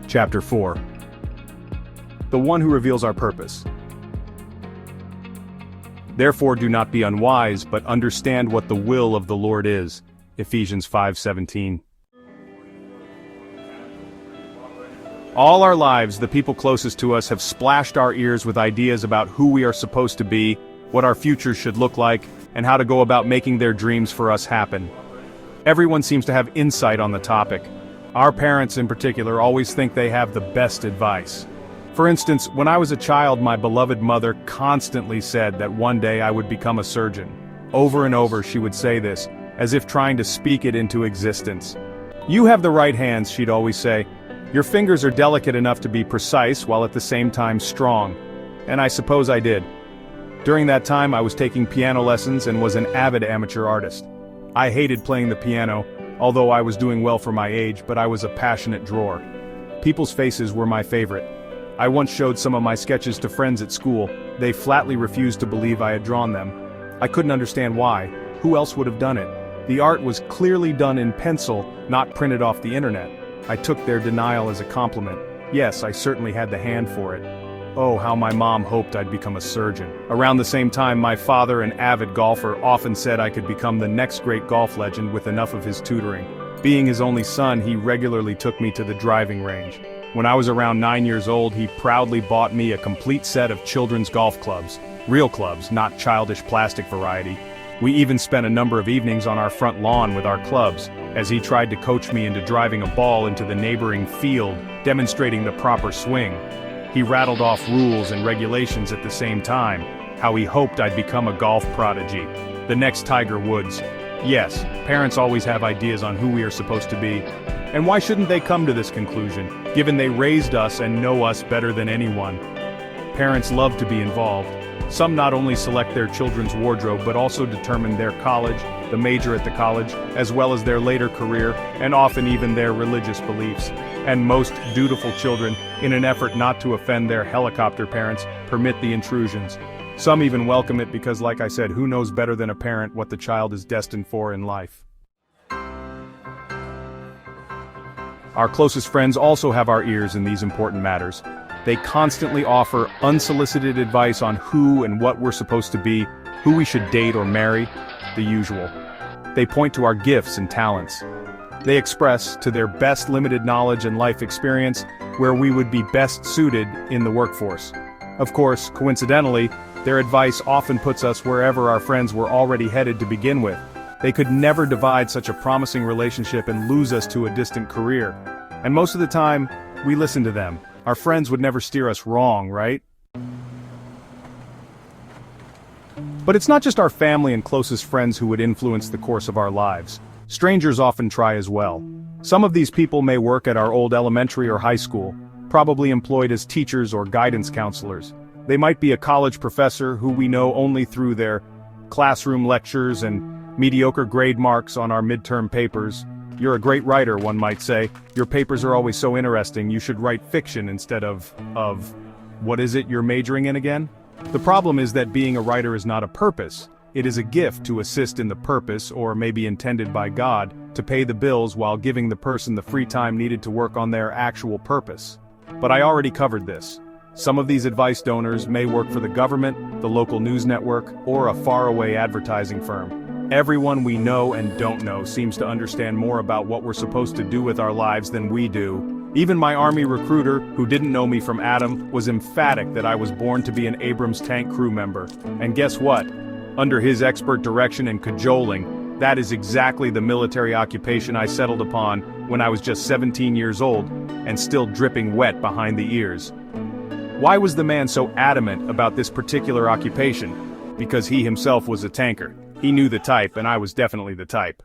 Chapter 4. The one who reveals our purpose. Therefore do not be unwise, but understand what the will of the Lord is. Ephesians 5:17. All our lives, the people closest to us have splashed our ears with ideas about who we are supposed to be, what our future should look like, and how to go about making their dreams for us happen. Everyone seems to have insight on the topic. Our parents in particular always think they have the best advice. For instance, when I was a child, my beloved mother constantly said that one day I would become a surgeon. Over and over she would say this, as if trying to speak it into existence. "You have the right hands," she'd always say. "Your fingers are delicate enough to be precise while at the same time strong." And I suppose I did. During that time I was taking piano lessons and was an avid amateur artist. I hated playing the piano, although I was doing well for my age, but I was a passionate drawer. People's faces were my favorite. I once showed some of my sketches to friends at school. They flatly refused to believe I had drawn them. I couldn't understand why. Who else would have done it? The art was clearly done in pencil, not printed off the internet. I took their denial as a compliment. Yes, I certainly had the hand for it. Oh, how my mom hoped I'd become a surgeon. Around the same time, my father, an avid golfer, often said I could become the next great golf legend with enough of his tutoring. Being his only son, he regularly took me to the driving range. When I was around 9 years old, he proudly bought me a complete set of children's golf clubs. Real clubs, not childish plastic variety. We even spent a number of evenings on our front lawn with our clubs, as he tried to coach me into driving a ball into the neighboring field, demonstrating the proper swing. He rattled off rules and regulations at the same time, how he hoped I'd become a golf prodigy. The next Tiger Woods. Yes, parents always have ideas on who we are supposed to be. And why shouldn't they come to this conclusion, given they raised us and know us better than anyone? Parents love to be involved. Some not only select their children's wardrobe but also determine their college, the major at the college, as well as their later career, and often even their religious beliefs. And most dutiful children, in an effort not to offend their helicopter parents, permit the intrusions. Some even welcome it because, like I said, who knows better than a parent what the child is destined for in life? Our closest friends also have our ears in these important matters. They constantly offer unsolicited advice on who and what we're supposed to be, who we should date or marry, the usual. They point to our gifts and talents. They express, to their best limited knowledge and life experience, where we would be best suited in the workforce. Of course, coincidentally, their advice often puts us wherever our friends were already headed to begin with. They could never divide such a promising relationship and lose us to a distant career. And most of the time, we listen to them. Our friends would never steer us wrong, right? But it's not just our family and closest friends who would influence the course of our lives. Strangers often try as well. Some of these people may work at our old elementary or high school, probably employed as teachers or guidance counselors. They might be a college professor who we know only through their classroom lectures and mediocre grade marks on our midterm papers. "You're a great writer," one might say. "Your papers are always so interesting, you should write fiction instead of what is it you're majoring in again?" The problem is that being a writer is not a purpose. It is a gift to assist in the purpose, or maybe intended by God, to pay the bills while giving the person the free time needed to work on their actual purpose. But I already covered this. Some of these advice donors may work for the government, the local news network, or a faraway advertising firm. Everyone we know and don't know seems to understand more about what we're supposed to do with our lives than we do. Even my army recruiter, who didn't know me from Adam, was emphatic that I was born to be an Abrams tank crew member. And guess what? Under his expert direction and cajoling, that is exactly the military occupation I settled upon when I was just 17 years old, and still dripping wet behind the ears. Why was the man so adamant about this particular occupation? Because he himself was a tanker. He knew the type, and I was definitely the type.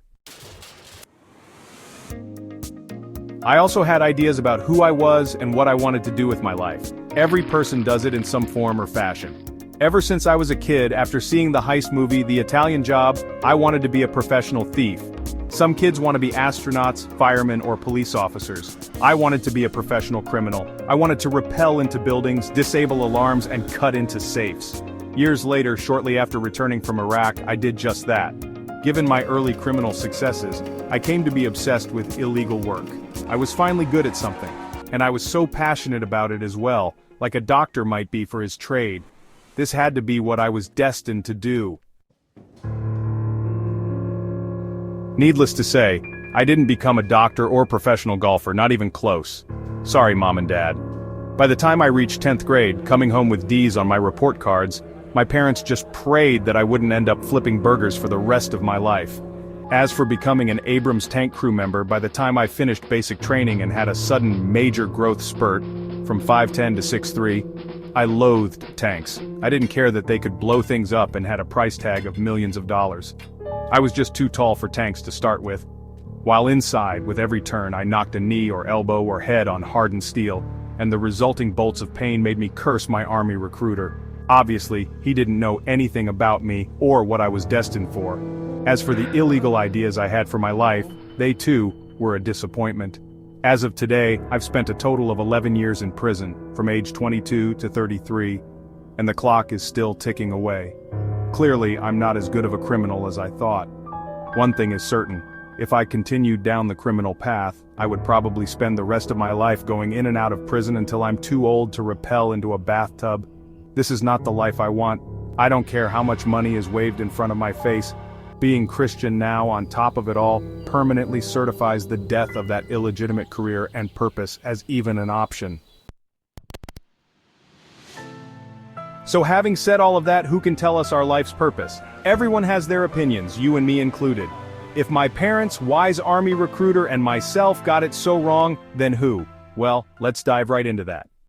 I also had ideas about who I was and what I wanted to do with my life. Every person does it in some form or fashion. Ever since I was a kid, after seeing the heist movie The Italian Job, I wanted to be a professional thief. Some kids want to be astronauts, firemen, or police officers. I wanted to be a professional criminal. I wanted to rappel into buildings, disable alarms, and cut into safes. Years later, shortly after returning from Iraq, I did just that. Given my early criminal successes, I came to be obsessed with illegal work. I was finally good at something. And I was so passionate about it as well, like a doctor might be for his trade. This had to be what I was destined to do. Needless to say, I didn't become a doctor or professional golfer, not even close. Sorry, Mom and Dad. By the time I reached 10th grade, coming home with D's on my report cards, my parents just prayed that I wouldn't end up flipping burgers for the rest of my life. As for becoming an Abrams tank crew member, by the time I finished basic training and had a sudden major growth spurt, from 5'10" to 6'3", I loathed tanks. I didn't care that they could blow things up and had a price tag of millions of dollars. I was just too tall for tanks to start with. While inside, with every turn, I knocked a knee or elbow or head on hardened steel, and the resulting bolts of pain made me curse my Army recruiter. Obviously, he didn't know anything about me or what I was destined for. As for the illegal ideas I had for my life, they too were a disappointment. As of today, I've spent a total of 11 years in prison, from age 22 to 33, and the clock is still ticking away. Clearly, I'm not as good of a criminal as I thought. One thing is certain, if I continued down the criminal path, I would probably spend the rest of my life going in and out of prison until I'm too old to rappel into a bathtub. This is not the life I want. I don't care how much money is waved in front of my face. Being Christian now, on top of it all, permanently certifies the death of that illegitimate career and purpose as even an option. So having said all of that, who can tell us our life's purpose? Everyone has their opinions, you and me included. If my parents, wise Army recruiter, and myself got it so wrong, then who? Well, let's dive right into that.